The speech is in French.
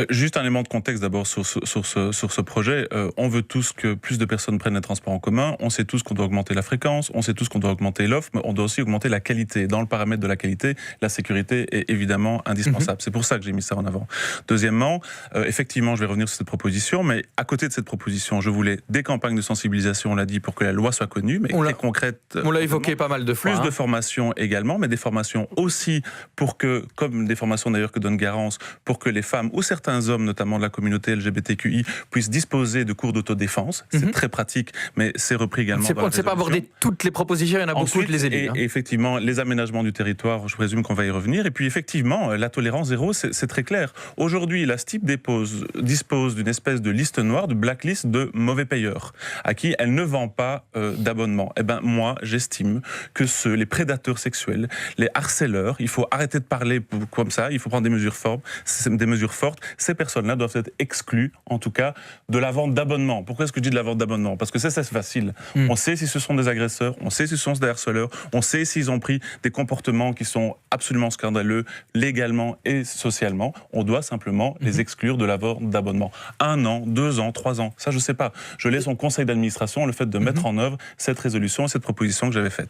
Juste un élément de contexte d'abord sur ce projet. On veut tous que plus de personnes prennent les transports en commun. On sait tous qu'on doit augmenter la fréquence, on sait tous qu'on doit augmenter l'offre, mais on doit aussi augmenter la qualité. Dans le paramètre de la qualité, la sécurité est évidemment indispensable. C'est pour ça que j'ai mis ça en avant. Deuxièmement, effectivement, je vais revenir sur cette proposition, mais à côté de cette proposition, je voulais des campagnes de sensibilisation, on l'a dit, pour que la loi soit connue, mais très concrète. On l'a évoqué pas mal de fois. Plus de formations également, mais des formations aussi pour que, comme des formations d'ailleurs que donne Garance, pour que les femmes ou certains hommes, notamment de la communauté LGBTQI, puissent disposer de cours d'autodéfense. C'est très pratique, mais c'est repris également dans la On ne sait pas aborder toutes les propositions, il y en a beaucoup de les élus. Et effectivement, les aménagements du territoire, je présume qu'on va y revenir. Et puis effectivement, la tolérance zéro, c'est très clair. Aujourd'hui, la STIP dispose d'une espèce de liste noire, de blacklist de mauvais payeurs, à qui elle ne vend pas d'abonnement. Eh ben moi, j'estime que les prédateurs sexuels, les harceleurs, il faut arrêter de parler comme ça, il faut prendre des mesures fortes. Ces personnes-là doivent être exclues, en tout cas, de la vente d'abonnement. Pourquoi est-ce que je dis de la vente d'abonnement? Parce que c'est facile. On sait si ce sont des agresseurs, on sait si ce sont des harceleurs, on sait s'ils ont pris des comportements qui sont absolument scandaleux, légalement et socialement. On doit simplement les exclure de la vente d'abonnement. 1 an, 2 ans, 3 ans, ça je sais pas. Je laisse au conseil d'administration le fait de mettre en œuvre cette résolution, cette proposition que j'avais faite.